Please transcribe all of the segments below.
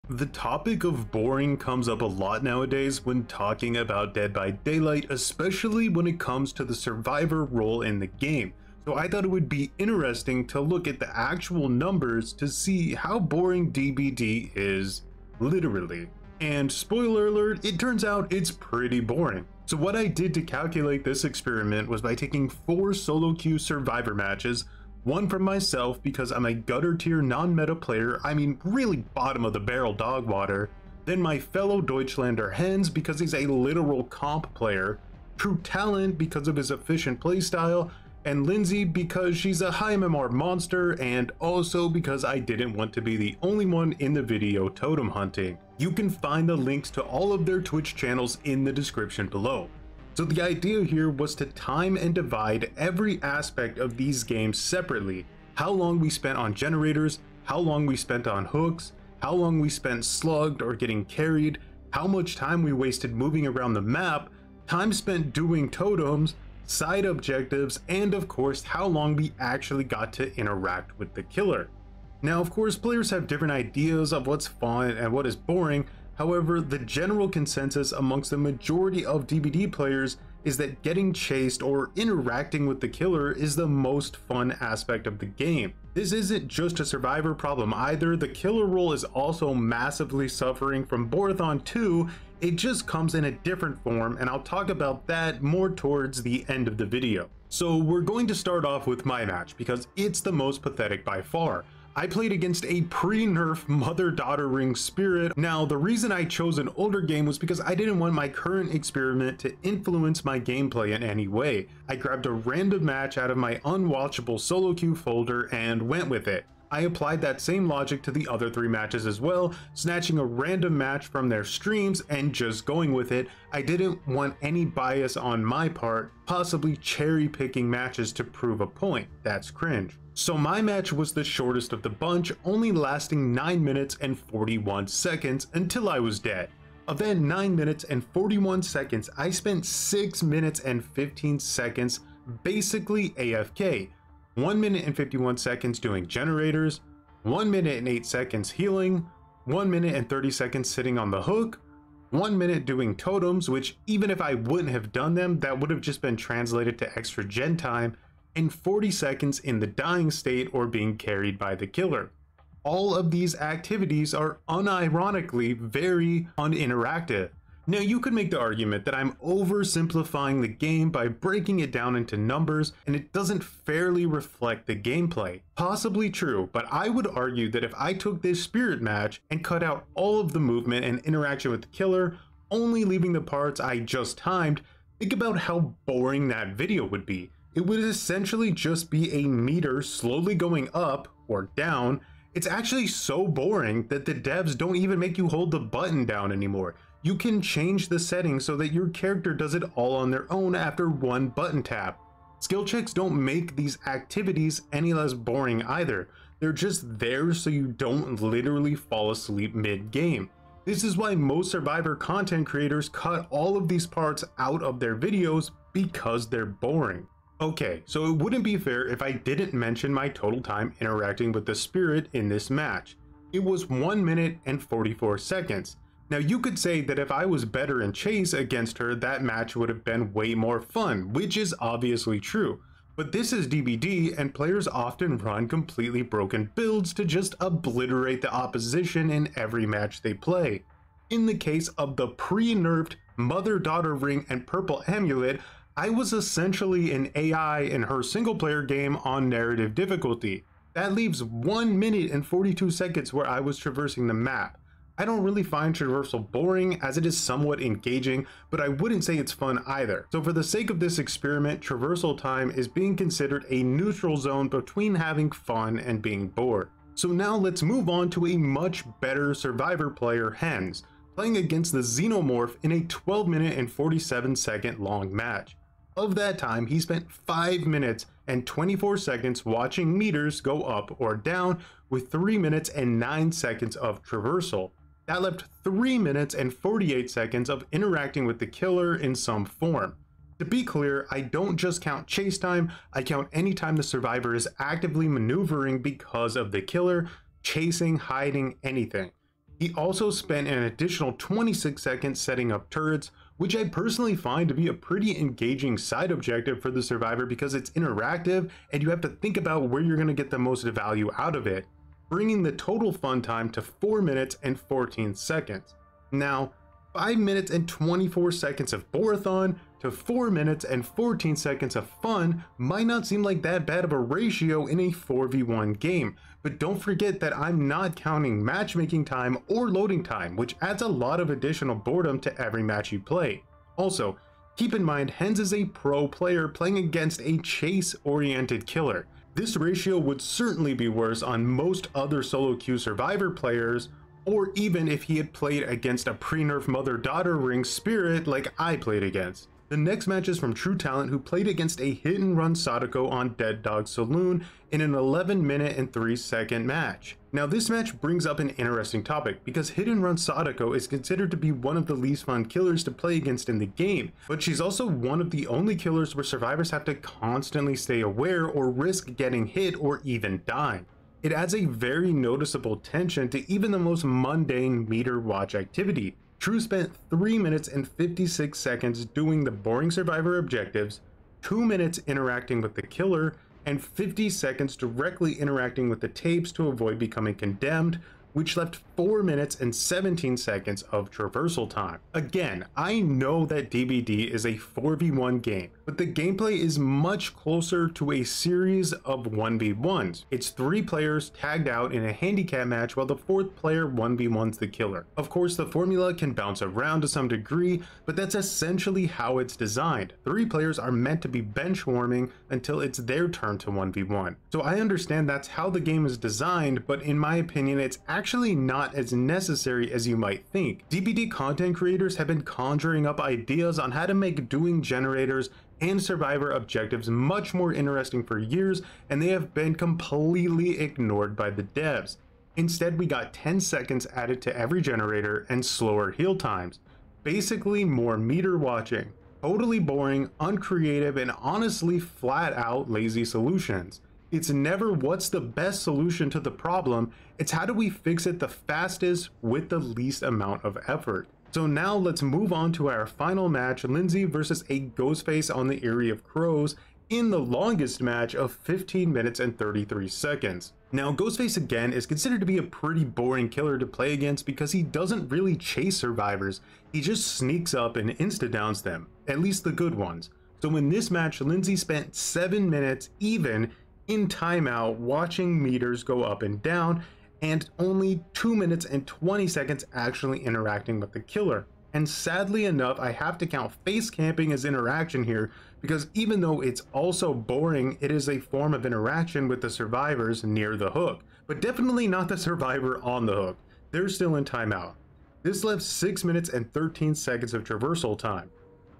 The topic of boring comes up a lot nowadays when talking about Dead by Daylight, especially when it comes to the survivor role in the game. So I thought it would be interesting to look at the actual numbers to see how boring DBD is, literally. And spoiler alert, it turns out it's pretty boring. So what I did to calculate this experiment was by taking 4 solo queue survivor matches, one from myself because I'm a gutter tier non-meta player, I mean really bottom of the barrel dog water, then my fellow Deutschlander Hens because he's a literal comp player, True Talent because of his efficient playstyle, and Lindsay because she's a high MMR monster, and also because I didn't want to be the only one in the video totem hunting. You can find the links to all of their Twitch channels in the description below. So the idea here was to time and divide every aspect of these games separately. How long we spent on generators, how long we spent on hooks, how long we spent slugged or getting carried, how much time we wasted moving around the map, time spent doing totems, side objectives, and of course how long we actually got to interact with the killer. Now of course players have different ideas of what's fun and what is boring. However, the general consensus amongst the majority of DBD players is that getting chased or interacting with the killer is the most fun aspect of the game. This isn't just a survivor problem either, the killer role is also massively suffering from Borathon 2, it just comes in a different form, and I'll talk about that more towards the end of the video. So we're going to start off with my match because it's the most pathetic by far. I played against a pre-nerf mother-daughter ring spirit. Now, the reason I chose an older game was because I didn't want my current experiment to influence my gameplay in any way. I grabbed a random match out of my unwatchable solo queue folder and went with it. I applied that same logic to the other 3 matches as well, snatching a random match from their streams and just going with it. I didn't want any bias on my part, possibly cherry picking matches to prove a point. That's cringe. So my match was the shortest of the bunch, only lasting 9 minutes and 41 seconds until I was dead. Of that 9 minutes and 41 seconds, I spent 6 minutes and 15 seconds basically AFK. 1 minute and 51 seconds doing generators, 1 minute and 8 seconds healing, 1 minute and 30 seconds sitting on the hook, 1 minute doing totems, which even if I wouldn't have done them, that would have just been translated to extra gen time, and 40 seconds in the dying state or being carried by the killer. All of these activities are unironically very uninteractive. Now you could make the argument that I'm oversimplifying the game by breaking it down into numbers and it doesn't fairly reflect the gameplay. Possibly true, but I would argue that if I took this spirit match and cut out all of the movement and interaction with the killer, only leaving the parts I just timed, think about how boring that video would be. It would essentially just be a meter slowly going up or down. It's actually so boring that the devs don't even make you hold the button down anymore. You can change the settings so that your character does it all on their own after 1 button tap. Skill checks don't make these activities any less boring either. They're just there so you don't literally fall asleep mid-game. This is why most survivor content creators cut all of these parts out of their videos because they're boring. Okay, so it wouldn't be fair if I didn't mention my total time interacting with the spirit in this match. It was 1 minute and 44 seconds. Now you could say that if I was better in chase against her, that match would have been way more fun, which is obviously true. But this is DBD and players often run completely broken builds to just obliterate the opposition in every match they play. In the case of the pre-nerfed mother-daughter ring and purple amulet, I was essentially an AI in her single player game on narrative difficulty. That leaves 1 minute and 42 seconds where I was traversing the map. I don't really find traversal boring as it is somewhat engaging, but I wouldn't say it's fun either. So for the sake of this experiment, traversal time is being considered a neutral zone between having fun and being bored. So now let's move on to a much better survivor player, Hens, playing against the Xenomorph in a 12 minute and 47 second long match. Of that time, he spent 5 minutes and 24 seconds watching meters go up or down with 3 minutes and 9 seconds of traversal. That left 3 minutes and 48 seconds of interacting with the killer in some form. To be clear, I don't just count chase time, I count any time the survivor is actively maneuvering because of the killer, chasing, hiding, anything. He also spent an additional 26 seconds setting up turrets, which I personally find to be a pretty engaging side objective for the survivor because it's interactive and you have to think about where you're going to get the most value out of it, bringing the total fun time to 4 minutes and 14 seconds. Now, 5 minutes and 24 seconds of borathon to 4 minutes and 14 seconds of fun might not seem like that bad of a ratio in a 4v1 game, but don't forget that I'm not counting matchmaking time or loading time, which adds a lot of additional boredom to every match you play. Also, keep in mind Hens is a pro player playing against a chase-oriented killer. This ratio would certainly be worse on most other solo queue survivor players, or even if he had played against a pre-nerf mother-daughter ring spirit like I played against. The next match is from True Talent, who played against a hit-and-run Sadako on Dead Dog Saloon in an 11-minute and 3-second match. Now this match brings up an interesting topic because hit-and-run Sadako is considered to be one of the least fun killers to play against in the game, but she's also one of the only killers where survivors have to constantly stay aware or risk getting hit or even dying. It adds a very noticeable tension to even the most mundane meter watch activity. True spent 3 minutes and 56 seconds doing the boring survivor objectives, 2 minutes interacting with the killer, and 50 seconds directly interacting with the tapes to avoid becoming condemned, which left 4 minutes and 17 seconds of traversal time. Again, I know that DBD is a 4v1 game, but the gameplay is much closer to a series of 1v1s. It's 3 players tagged out in a handicap match while the 4th player 1v1s the killer. Of course, the formula can bounce around to some degree, but that's essentially how it's designed. 3 players are meant to be bench warming until it's their turn to 1v1. So I understand that's how the game is designed, but in my opinion, it's actually not as necessary as you might think. DBD content creators have been conjuring up ideas on how to make doing generators and survivor objectives much more interesting for years, and they have been completely ignored by the devs. Instead, we got 10 seconds added to every generator and slower heal times. Basically more meter watching. Totally boring, uncreative, and honestly flat out lazy solutions. It's never what's the best solution to the problem, it's how do we fix it the fastest with the least amount of effort. So now let's move on to our final match, Lindsay versus a Ghostface on the Eyrie of Crows in the longest match of 15 minutes and 33 seconds. Now Ghostface again is considered to be a pretty boring killer to play against because he doesn't really chase survivors, he just sneaks up and insta-downs them, at least the good ones. So in this match, Lindsay spent 7 minutes even in timeout watching meters go up and down, and only 2 minutes and 20 seconds actually interacting with the killer. And sadly enough, I have to count face camping as interaction here because even though it's also boring, it is a form of interaction with the survivors near the hook, but definitely not the survivor on the hook. They're still in timeout. This left 6 minutes and 13 seconds of traversal time.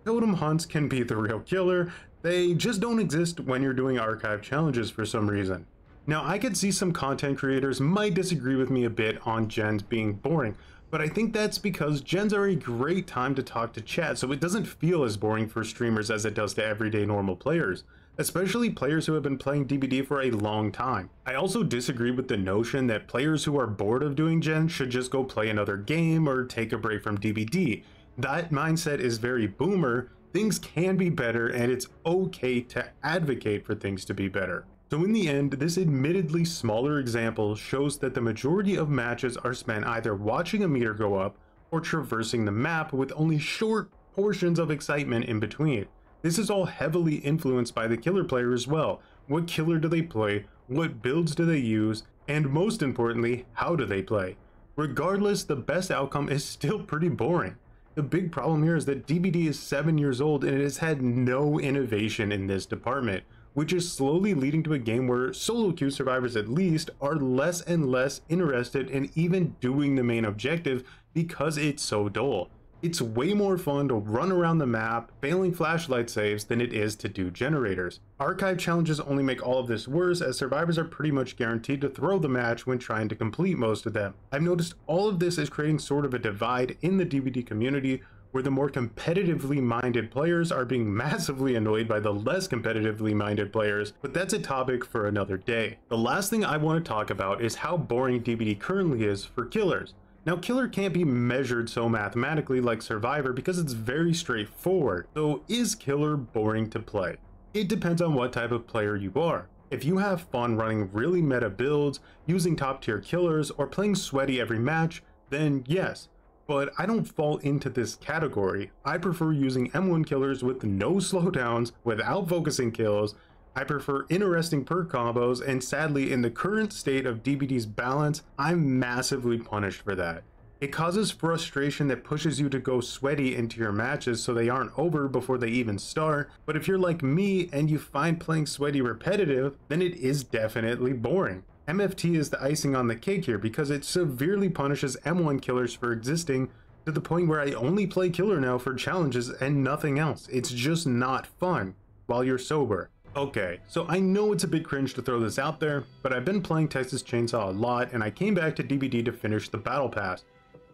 Totem hunts can be the real killer, they just don't exist when you're doing archive challenges for some reason. Now I could see some content creators might disagree with me a bit on gens being boring, but I think that's because gens are a great time to talk to chat, so it doesn't feel as boring for streamers as it does to everyday normal players, especially players who have been playing DBD for a long time. I also disagree with the notion that players who are bored of doing gens should just go play another game or take a break from DBD. That mindset is very boomer. Things can be better and it's okay to advocate for things to be better. So in the end, this admittedly smaller example shows that the majority of matches are spent either watching a meter go up or traversing the map with only short portions of excitement in between. This is all heavily influenced by the killer player as well. What killer do they play? What builds do they use? And most importantly, how do they play? Regardless, the best outcome is still pretty boring. The big problem here is that DBD is 7 years old and it has had no innovation in this department, which is slowly leading to a game where solo queue survivors at least are less and less interested in even doing the main objective because it's so dull. It's way more fun to run around the map, failing flashlight saves than it is to do generators. Archive challenges only make all of this worse as survivors are pretty much guaranteed to throw the match when trying to complete most of them. I've noticed all of this is creating sort of a divide in the DBD community where the more competitively minded players are being massively annoyed by the less competitively minded players, but that's a topic for another day. The last thing I want to talk about is how boring DBD currently is for killers. Now, killer can't be measured so mathematically like Survivor because it's very straightforward. So is killer boring to play? It depends on what type of player you are. If you have fun running really meta builds, using top tier killers, or playing sweaty every match, then yes. But I don't fall into this category. I prefer using M1 killers with no slowdowns, without focusing kills. I prefer interesting perk combos, and sadly, in the current state of DBD's balance, I'm massively punished for that. It causes frustration that pushes you to go sweaty into your matches so they aren't over before they even start. But if you're like me and you find playing sweaty repetitive, then it is definitely boring. MFT is the icing on the cake here because it severely punishes M1 killers for existing, to the point where I only play killer now for challenges and nothing else. It's just not fun while you're sober. Okay, so I know it's a bit cringe to throw this out there, but I've been playing Texas Chainsaw a lot and I came back to DBD to finish the battle pass.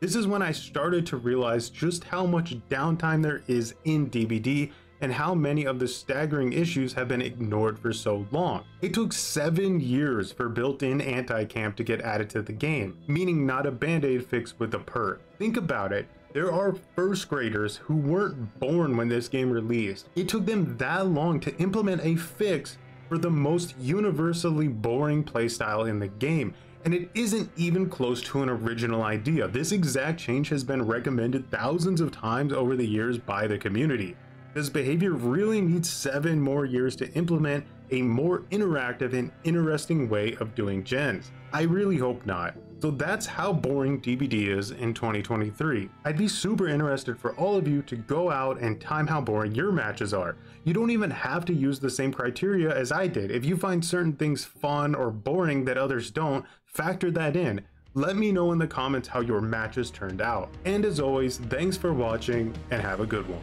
This is when I started to realize just how much downtime there is in DBD and how many of the staggering issues have been ignored for so long. It took 7 years for built-in anti-camp to get added to the game, meaning not a band-aid fix with a perk. Think about it. There are first graders who weren't born when this game released. It took them that long to implement a fix for the most universally boring playstyle in the game. And it isn't even close to an original idea. This exact change has been recommended thousands of times over the years by the community. This behavior really needs 7 more years to implement a more interactive and interesting way of doing gens. I really hope not. So that's how boring DBD is in 2023. I'd be super interested for all of you to go out and time how boring your matches are. You don't even have to use the same criteria as I did. If you find certain things fun or boring that others don't, factor that in. Let me know in the comments how your matches turned out. And as always, thanks for watching and have a good one.